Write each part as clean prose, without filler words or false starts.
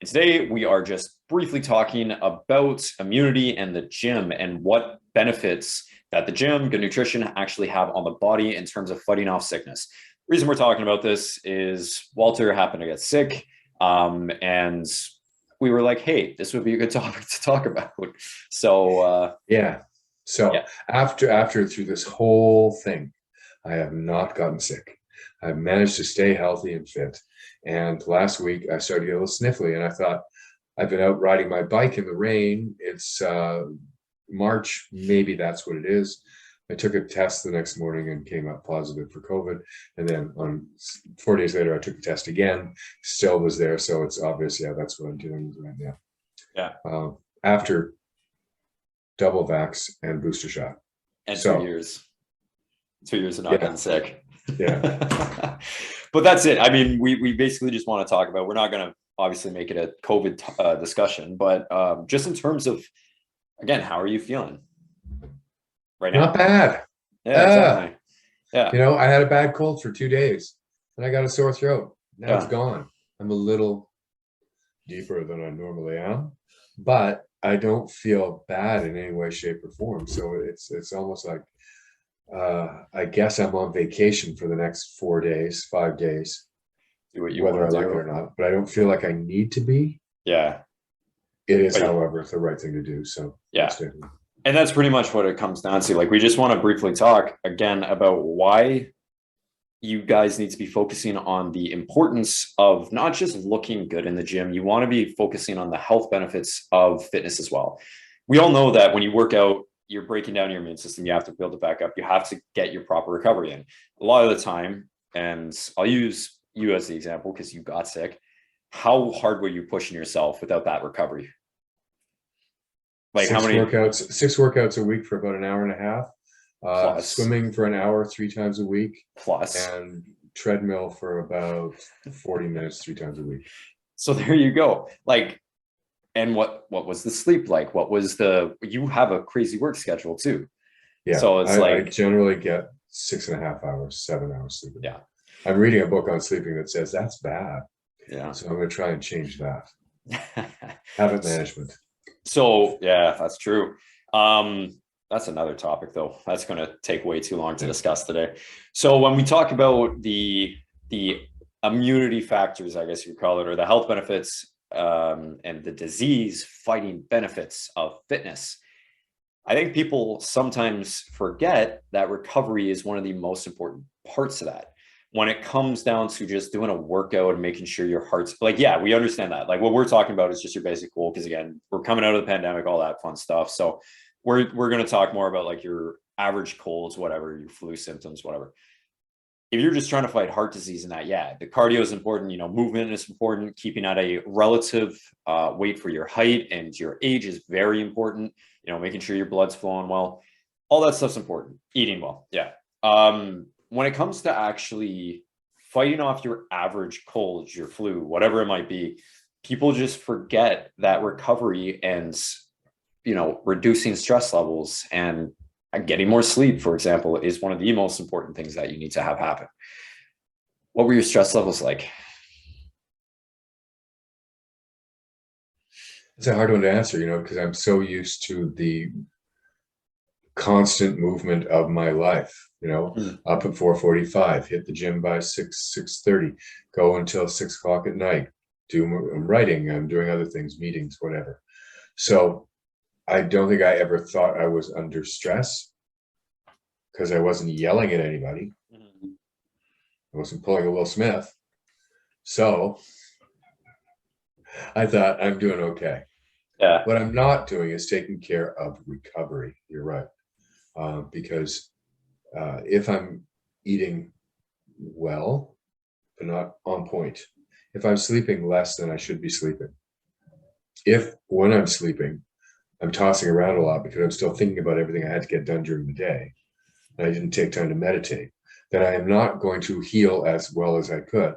Today, we are just briefly talking about immunity and the gym and what benefits that the gym, good nutrition actually have on the body in terms of fighting off sickness. The reason we're talking about this is Walter happened to get sick, and we were like, hey, this would be a good topic to talk about. So, Yeah. So yeah, after through this whole thing, I have not gotten sick. I've managed to stay healthy and fit. And last week I started to get a little sniffly, and I thought I've been out riding my bike in the rain. It's March, maybe that's what it is. I took a test the next morning and came up positive for COVID. And then on 4 days later, I took a test again, still was there. So it's obvious, yeah, that's what I'm dealing with right now. yeah, After double vax and booster shot. and So 2 years of not yeah, getting sick. yeah. But that's it. I mean, we basically just want to talk about, we're not going to obviously make it a COVID discussion, but just in terms of, again, how are you feeling right now? Not bad. Yeah, exactly. Yeah, I had a bad cold for 2 days and I got a sore throat. Now it's yeah, gone. I'm a little deeper than I normally am, but I don't feel bad in any way, shape, or form. So it's almost like I guess I'm on vacation for the next 4 days, 5 days, do what you whether I want to like it do. or not. But I don't feel like I need to be. Yeah, It is, but however, the right thing to do. So yeah. most definitely. And that's pretty much what it comes down to. Like, we just want to briefly talk again about why you guys need to be focusing on the importance of not just looking good in the gym. You want to be focusing on the health benefits of fitness as well. We all know that when you work out, you're breaking down your immune system. You have to build it back up. You have to get your proper recovery in. A lot of the time, and I'll use you as the example because you got sick. How hard were you pushing yourself without that recovery? Like, how Six many workouts, 6 workouts a week for about an hour and a half. plus, Swimming for an hour 3 times a week, plus? and treadmill for about 40 minutes 3 times a week. So there you go. Like, and what was the sleep like? What was you have a crazy work schedule too. Yeah, So it's I like, generally get 6.5 hours, 7 hours sleeping. yeah, I'm reading a book on sleeping that says that's bad. yeah. So I'm going to try and change that. Habit management. So yeah, that's true. That's another topic though. That's going to take way too long to discuss today. So when we talk about the immunity factors, I guess you call it, or the health benefits, and the disease fighting benefits of fitness, I think people sometimes forget that recovery is one of the most important parts of that. When it comes down to just doing a workout and making sure your heart's like, yeah, we understand that. Like, what we're talking about is just your basic goal. Because again, we're coming out of the pandemic, all that fun stuff. So we're going to talk more about like your average colds, whatever, your flu symptoms, whatever. If you're just trying to fight heart disease and that, yeah, the cardio is important. Movement is important. Keeping at a relative weight for your height and your age is very important. Making sure your blood's flowing well. All that stuff's important. Eating well, yeah. When it comes to actually fighting off your average cold, your flu, whatever it might be, people just forget that recovery and, reducing stress levels and getting more sleep, for example, is one of the most important things that you need to have happen. What were your stress levels like? It's a hard one to answer, because I'm so used to the constant movement of my life. Mm. Up at 4:45, hit the gym by 6:30, go until 6 o'clock at night. I'm writing, I'm doing other things, meetings, whatever. So I don't think I ever thought I was under stress because I wasn't yelling at anybody. Mm. I wasn't pulling a Will Smith. So I thought I'm doing okay. Yeah. What I'm not doing is taking care of recovery. You're right. Because if I'm eating well, but not on point, if I'm sleeping less than I should be sleeping, if when I'm sleeping, I'm tossing around a lot because I'm still thinking about everything I had to get done during the day, and I didn't take time to meditate, then I am not going to heal as well as I could.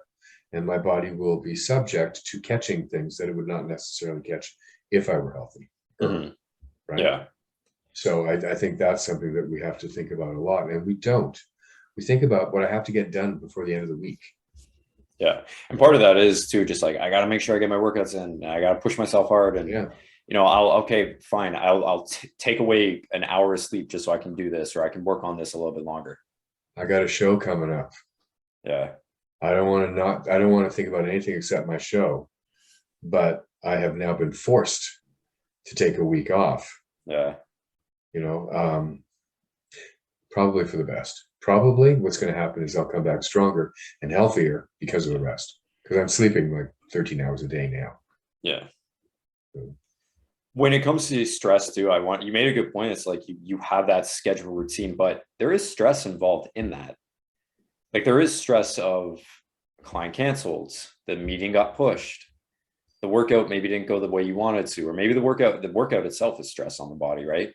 And my body will be subject to catching things that it would not necessarily catch if I were healthy. Mm-hmm. Right. Yeah. So I think that's something that we have to think about a lot. And we don't. We think about what I have to get done before the end of the week. Yeah. And part of that is too, just like, I got to make sure I get my workouts in, and I got to push myself hard. And, Yeah, okay, fine. I'll take away an hour of sleep just so I can do this, or I can work on this a little bit longer. I got a show coming up. Yeah. I don't want to think about anything except my show, but I have now been forced to take a week off, Yeah. you know, probably for the best. Probably what's going to happen is I'll come back stronger and healthier because of the rest, because I'm sleeping like 13 hours a day now. Yeah. So, When it comes to stress too, you made a good point. It's like you have that schedule routine, but there is stress involved in that. Like there is stress of a client canceled, the meeting got pushed, the workout maybe didn't go the way you wanted to, or maybe the workout itself is stress on the body, right?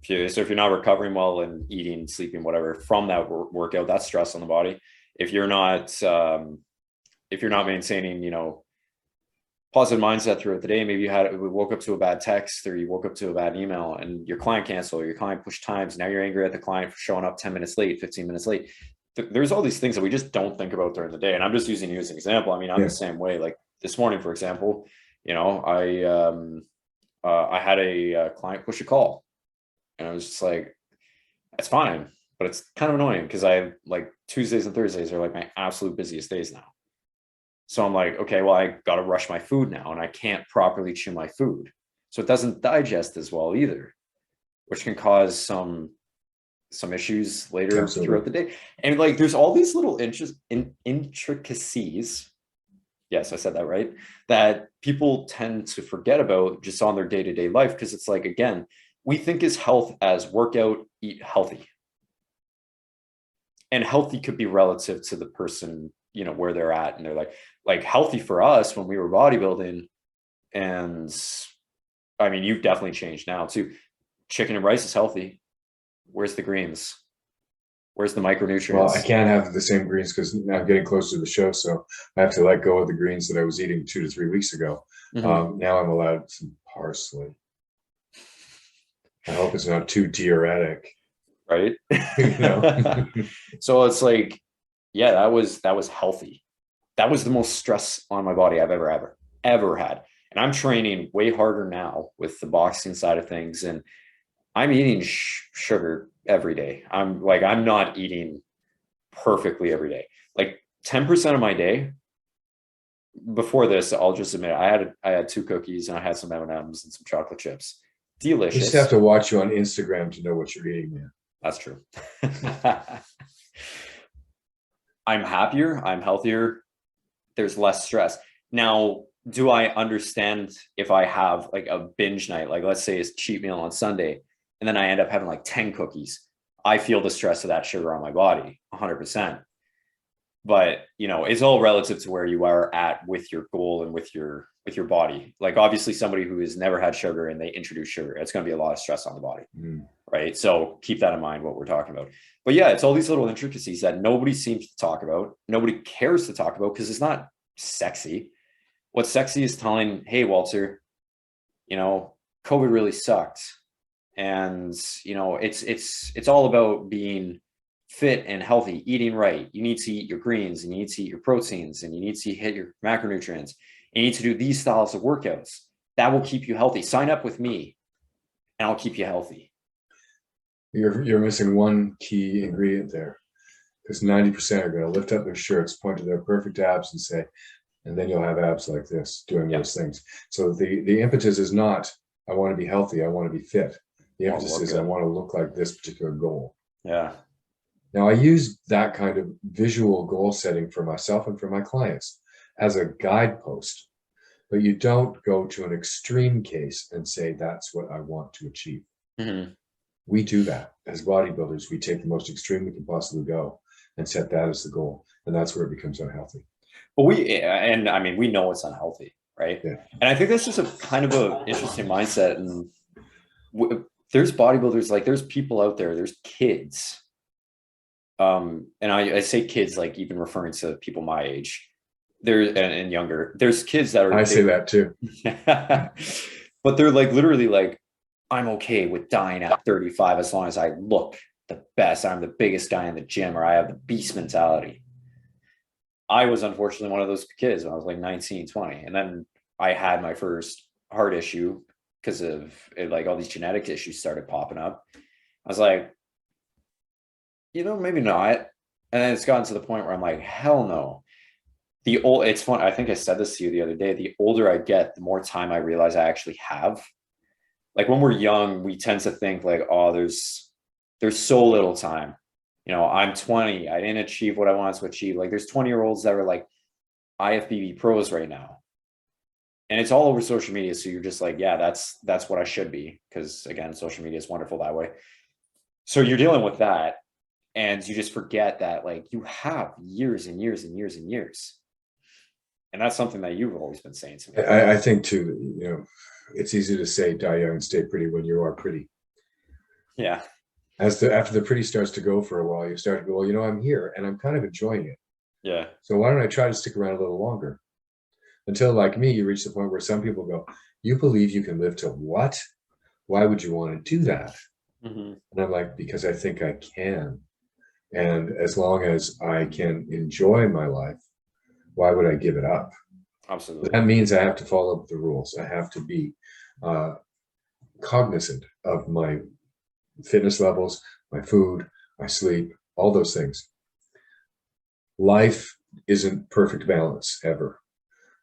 So if you're not recovering well and eating, sleeping, whatever from that workout, that's stress on the body. If you're not maintaining, positive mindset throughout the day, maybe you woke up to a bad text, or you woke up to a bad email, and your client canceled, or your client pushed times. Now you're angry at the client for showing up 10 minutes late, 15 minutes late. There's all these things that we just don't think about during the day. And I'm just using you as an example. I mean, I'm the same way. Like this morning, for example, I had a client push a call, and I was just like, it's fine, but it's kind of annoying because I like Tuesdays and Thursdays are like my absolute busiest days now. So I'm like, okay, well, I got to rush my food now, and I can't properly chew my food. So it doesn't digest as well either, which can cause some issues later Absolutely. throughout the day. And like, there's all these little intricacies. Yes, I said that right. That people tend to forget about just on their day-to-day life. Because it's like, again, we think is health as workout, eat healthy. And healthy could be relative to the person, where they're at. And they're like healthy for us when we were bodybuilding. And I mean, you've definitely changed now too. Chicken and rice is healthy. Where's the greens? Where's the micronutrients? Well, I can't have the same greens because I'm getting close to the show, so I have to let go of the greens that I was eating 2 to 3 weeks ago. Now I'm allowed some parsley. I hope it's not too diuretic, right? You So it's like, yeah, that was healthy. That was the most stress on my body I've ever had. And I'm training way harder now with the boxing side of things, and I'm eating sugar every day. I'm not eating perfectly every day. Like 10% of my day before this, I'll just admit, I had 2 cookies, and I had some M&Ms and some chocolate chips. I Delicious. just have to watch you on Instagram to know what you're eating, man. That's true. I'm happier. I'm healthier. There's less stress. Now, do I understand if I have like a binge night, like let's say it's cheat meal on Sunday, and then I end up having like 10 cookies? I feel the stress of that sugar on my body 100%. But, it's all relative to where you are at with your goal and with your body. Like obviously somebody who has never had sugar and they introduce sugar, it's going to be a lot of stress on the body. Right. So keep that in mind, what we're talking about. But yeah, it's all these little intricacies that nobody seems to talk about. Nobody cares to talk about because it's not sexy. What's sexy is telling, hey, Walter, COVID really sucked. And, it's all about being fit and healthy, eating right. You need to eat your greens, and you need to eat your proteins, and you need to hit your macronutrients. And you need to do these styles of workouts that will keep you healthy. Sign up with me and I'll keep you healthy. You're missing one key ingredient there, because 90% are going to lift up their shirts, point to their perfect abs, and say, and then you'll have abs like this doing those things. So the impetus is not, I want to be healthy, I want to be fit. The emphasis is, I want to look like this particular goal. Yeah. Now, I use that kind of visual goal setting for myself and for my clients as a guidepost, but you don't go to an extreme case and say, that's what I want to achieve. We do that as bodybuilders. We take the most extreme we can possibly go and set that as the goal. And that's where it becomes unhealthy. But we know it's unhealthy, right? Yeah. And I think that's just a kind of an interesting mindset. And there's bodybuilders, like there's people out there, there's kids. And I say kids, like even referring to people my age, and younger. There's kids that are. I say that too. But they're like literally like, I'm okay with dying at 35 as long as I look the best. I'm the biggest guy in the gym, or I have the beast mentality. I was unfortunately one of those kids when I was like 19, 20. And then I had my first heart issue because of it, like all these genetic issues started popping up. I was like, maybe not. And then it's gotten to the point where I'm like, hell no. It's fun. I think I said this to you the other day. The older I get, the more time I realize I actually have. Like when we're young, we tend to think like, oh, there's so little time. I'm 20. I didn't achieve what I wanted to achieve. Like there's 20-year-olds that are like IFBB pros right now. And it's all over social media. So you're just like, yeah, that's what I should be. Because again, social media is wonderful that way. So you're dealing with that. And you just forget that like you have years and years and years and years. And that's something that you've always been saying to me. I think too, it's easy to say die young and stay pretty when you are pretty. Yeah. After the pretty starts to go for a while, you start to go, well, I'm here and I'm kind of enjoying it. Yeah. So why don't I try to stick around a little longer? Until, like me, you reach the point where some people go, you believe you can live to what? Why would you want to do that? Mm-hmm. And I'm like, because I think I can. And as long as I can enjoy my life, why would I give it up? Absolutely. That means I have to follow the rules. I have to be cognizant of my fitness levels, my food, my sleep, all those things. Life isn't perfect balance ever.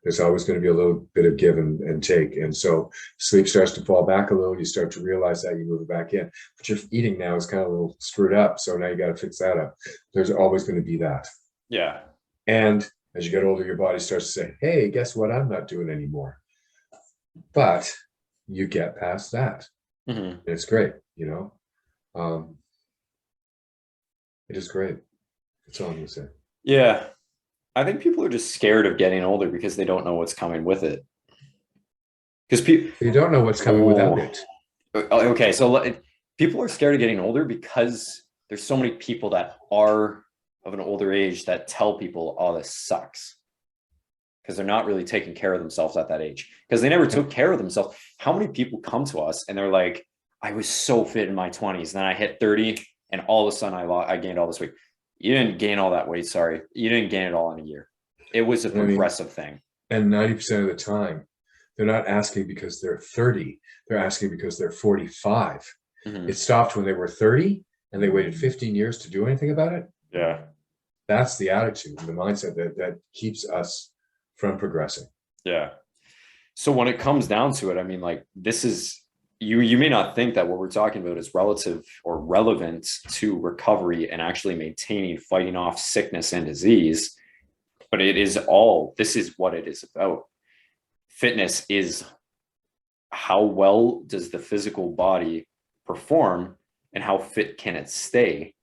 There's always going to be a little bit of give and take. And so sleep starts to fall back a little. You start to realize that, you move it back in. But your eating now is kind of a little screwed up. So now you got to fix that up. There's always going to be that. Yeah. And as you get older, your body starts to say, hey, guess what? I'm not doing anymore. But you get past that. Mm-hmm. It's great, it is great. That's all I'm going to say. Yeah. I think people are just scared of getting older because they don't know what's coming with it. Because you don't know what's coming without it. Okay, so people are scared of getting older because there's so many people that are of an older age that tell people, oh, this sucks. Because they're not really taking care of themselves at that age. Because they never took care of themselves. How many people come to us and they're like, I was so fit in my 20s. Then I hit 30 and all of a sudden I gained all this weight. You didn't gain all that weight. Sorry. You didn't gain it all in a year. It was a progressive thing. And 90% of the time, they're not asking because they're 30. They're asking because they're 45. Mm-hmm. It stopped when they were 30 and they waited 15 years to do anything about it. Yeah. That's the attitude and the mindset that keeps us from progressing. Yeah. So when it comes down to it, I mean, like this is, you may not think that what we're talking about is relative or relevant to recovery and actually maintaining, fighting off sickness and disease, but this is what it is about. Fitness is how well does the physical body perform and how fit can it stay?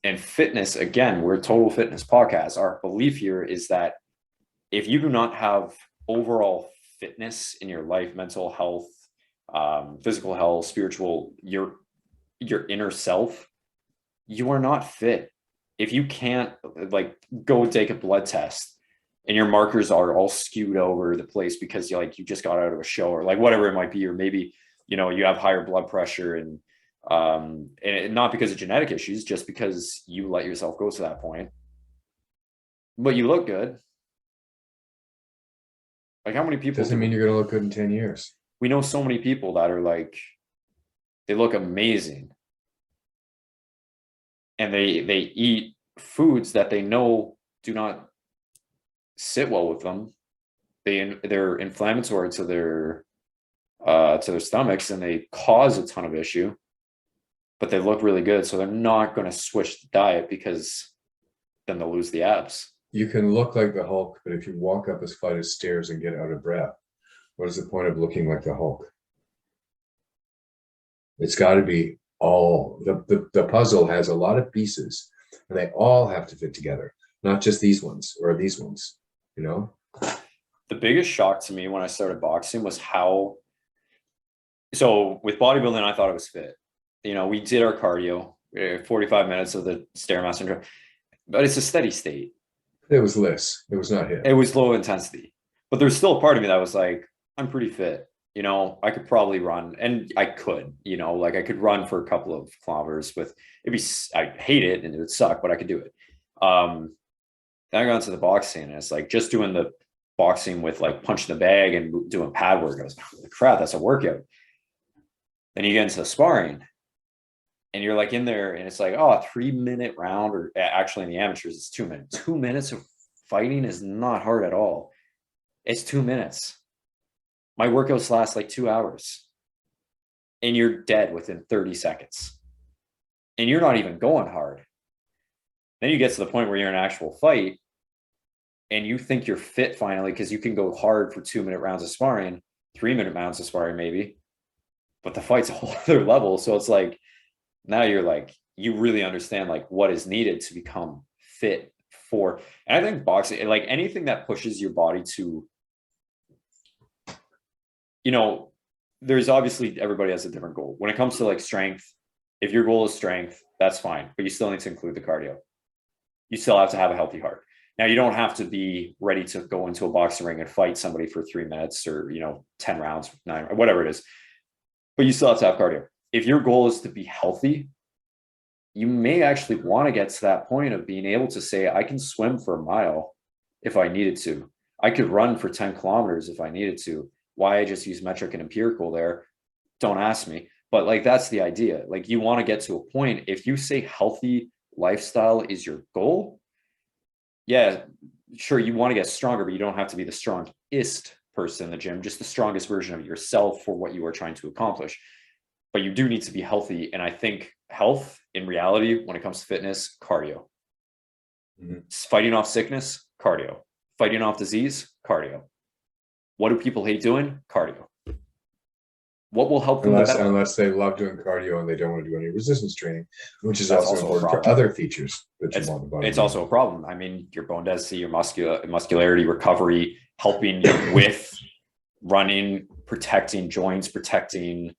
And fitness, again, we're a total fitness podcast. Our belief here is that if you do not have overall fitness in your life, mental health, physical health, spiritual, your inner self, you are not fit. If you can't like go take a blood test and your markers are all skewed over the place because you just got out of a show or like whatever it might be, or maybe you have higher blood pressure and not because of genetic issues, just because you let yourself go to that point, but you look good. Like how many people doesn't mean you're going to look good in 10 years. We know so many people that are like, they look amazing and they eat foods that they know do not sit well with them. They're inflammatory to their stomachs and they cause a ton of issue, but they look really good. So they're not going to switch the diet because then they'll lose the abs. You can look like the Hulk, but if you walk up a flight of stairs and get out of breath, what is the point of looking like the Hulk? It's got to be all the puzzle has a lot of pieces and they all have to fit together, not just these ones or these ones, The biggest shock to me when I started boxing was so with bodybuilding, I thought I was fit. We did our cardio, 45 minutes of the Stairmaster, but it's a steady state. It was less. It was not hit. It was low intensity, but there's still a part of me that was like, I'm pretty fit. I could probably run, and I could, I could run for a couple of kilometers I hate it and it would suck, but I could do it. Then I got into the boxing, and it's like just doing the boxing with like punching the bag and doing pad work. I was like, holy crap, that's a workout. Then you get into the sparring, and you're like in there, and it's like, oh, a 3 minute round, or actually in the amateurs, it's 2 minutes. 2 minutes of fighting is not hard at all. It's 2 minutes. My workouts last like 2 hours, and you're dead within 30 seconds. And you're not even going hard. Then you get to the point where you're in an actual fight, and you think you're fit finally because you can go hard for 2 minute rounds of sparring, 3 minute rounds of sparring, maybe. But the fight's a whole other level. So it's like, now you're like, you really understand like what is needed to become fit for. And I think boxing, like anything that pushes your body to, you know, there's obviously, everybody has a different goal. When it comes to like strength, if your goal is strength, that's fine, but you still need to include the cardio. You still have to have a healthy heart. Now, you don't have to be ready to go into a boxing ring and fight somebody for 3 minutes or, 10 rounds, 9, or whatever it is, but you still have to have cardio. If your goal is to be healthy, you may actually want to get to that point of being able to say, I can swim for a mile if I needed to. I could run for 10 kilometers if I needed to. Why I just use metric and empirical there, don't ask me. But like, that's the idea. Like, you want to get to a point, if you say healthy lifestyle is your goal, yeah, sure, you want to get stronger, but you don't have to be the strongest person in the gym, just the strongest version of yourself for what you are trying to accomplish. But you do need to be healthy. And I think health in reality, when it comes to fitness, cardio. Fighting off sickness, cardio. Fighting off disease, cardio. What do people hate doing? Cardio. What will help them unless they love doing cardio and they don't want to do any resistance training, which is also important for other features that you want the body. It's also a problem. I mean, your bone density, your muscularity, recovery, helping you with running, protecting joints, protecting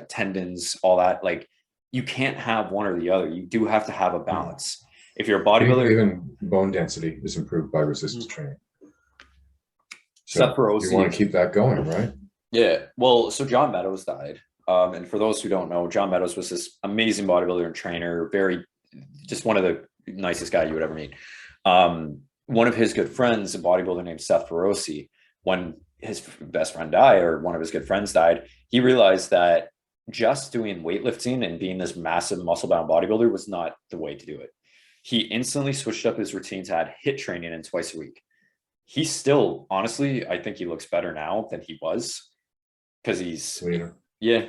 tendons, all that. Like, you can't have one or the other. You do have to have a balance. If you're a bodybuilder, even bone density is improved by resistance training. So you want to keep that going, right? Yeah. Well, so John Meadows died. And for those who don't know, John Meadows was this amazing bodybuilder and trainer, just one of the nicest guy you would ever meet. One of his good friends, a bodybuilder named Seth Feroce, when his best friend died, or one of his good friends died, he realized that just doing weightlifting and being this massive muscle-bound bodybuilder was not the way to do it. He instantly switched up his routine to add HIIT training in twice a week. He still, honestly, I think he looks better now than he was, because he's, yeah.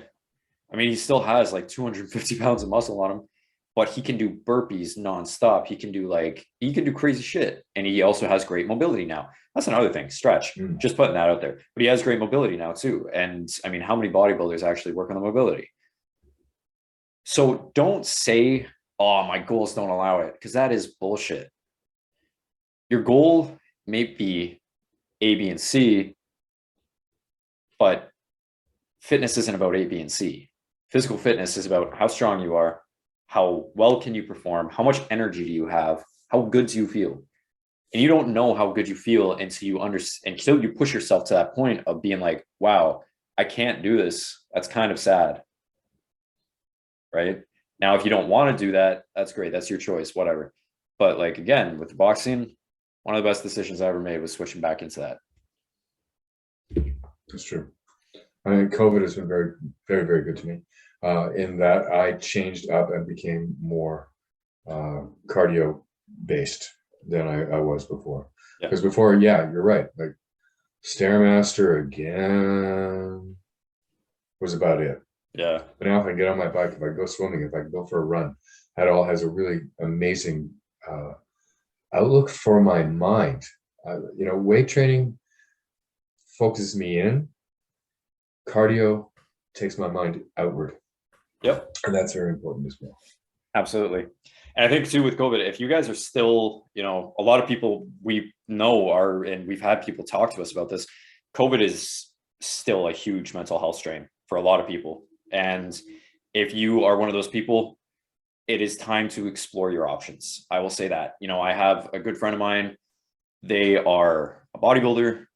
I mean, he still has like 250 pounds of muscle on him, but he can do burpees nonstop. He can do crazy shit. And he also has great mobility now. That's another thing, stretch, just putting that out there. But he has great mobility now too. And I mean, how many bodybuilders actually work on the mobility? So don't say, oh, my goals don't allow it, because that is bullshit. Your goal may be A, B, and C, but fitness isn't about A, B, and C. Physical fitness is about how strong you are, how well can you perform, how much energy do you have, how good do you feel. And you don't know how good you feel until you push yourself to that point of being like, wow, I can't do this. That's kind of sad. Right? Now, if you don't want to do that, that's great. That's your choice, whatever. But like, again, with boxing, one of the best decisions I ever made was switching back into that. That's true. I mean, COVID has been very, very, very good to me in that I changed up and became more cardio based than I was before. Because before, yeah, you're right. Like Stairmaster again was about it. Yeah. But now if I get on my bike, if I go swimming, if I go for a run, that all has a really amazing outlook for my mind. Weight training focuses me in. Cardio takes my mind outward. Yep. And that's very important as well. Absolutely. And I think too, with COVID, if you guys are still, a lot of people we know and we've had people talk to us about this, COVID is still a huge mental health strain for a lot of people. And if you are one of those people, it is time to explore your options. I will say that. I have a good friend of mine. They are a bodybuilder.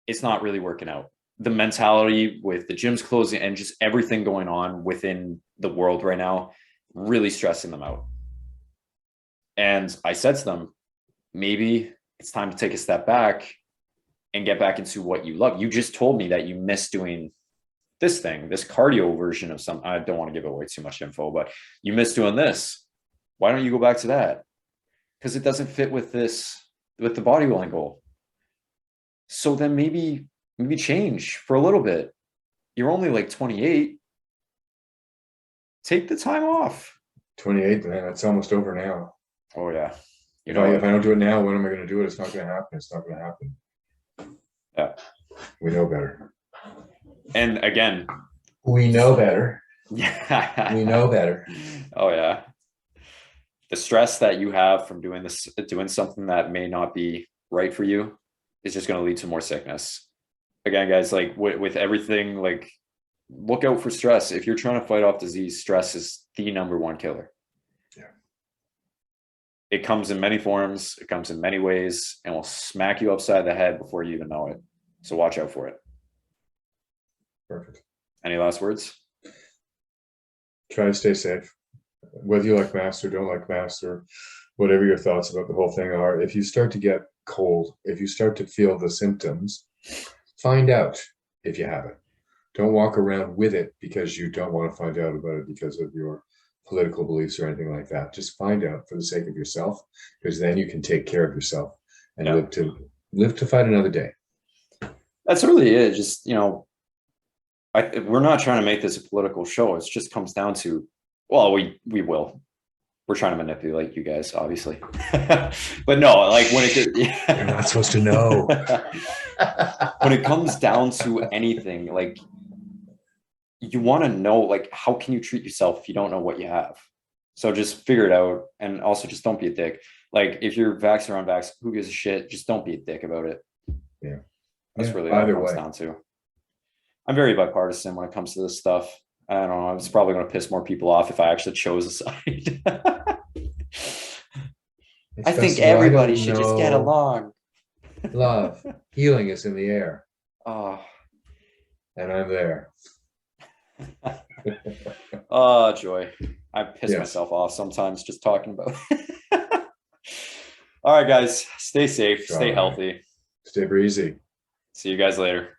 It's not really working out. The mentality with the gyms closing and just everything going on within the world right now, really stressing them out. And I said to them, maybe it's time to take a step back and get back into what you love. You just told me that you miss doing this thing, this cardio version of some, I don't want to give away too much info, but you miss doing this. Why don't you go back to that? Because it doesn't fit with this, with the bodybuilding goal. So then maybe change for a little bit. You're only like 28. Take the time off. 28, man, it's almost over now. Oh yeah. If I don't do it now, when am I going to do it? It's not going to happen. It's not going to happen. Yeah. We know better. And again, we know better. Yeah. We know better. Oh yeah. The stress that you have from doing this, doing something that may not be right for you, is just going to lead to more sickness. Again, guys, like with everything, like look out for stress. If you're trying to fight off disease, stress is the #1 killer. Yeah. It comes in many forms. It comes in many ways, and will smack you upside the head before you even know it. So watch out for it. Perfect. Any last words? Try to stay safe. Whether you like masks or don't like masks, or whatever your thoughts about the whole thing are, if you start to get cold, if you start to feel the symptoms, find out if you have it. Don't walk around with it because you don't want to find out about it because of your political beliefs or anything like that. Just find out for the sake of yourself, because then you can take care of yourself and live to fight another day. That's really it. Just, you know, we're not trying to make this a political show. It just comes down to, well, we will. We're trying to manipulate you guys, obviously. But no, like when you're not supposed to know. When it comes down to anything, like you want to know, like, how can you treat yourself if you don't know what you have? So just figure it out. And also just don't be a dick. Like if you're vaxxed or unvaxxed, who gives a shit? Just don't be a dick about it. Yeah. That's really what it comes down to. I'm very bipartisan when it comes to this stuff. I don't know. It's probably going to piss more people off if I actually chose a side. I think everybody should just get along. Love, healing is in the air. Oh. And I'm there. Oh, joy. I piss myself off sometimes just talking about it. All right, guys. Stay safe. Stay healthy. Stay breezy. See you guys later.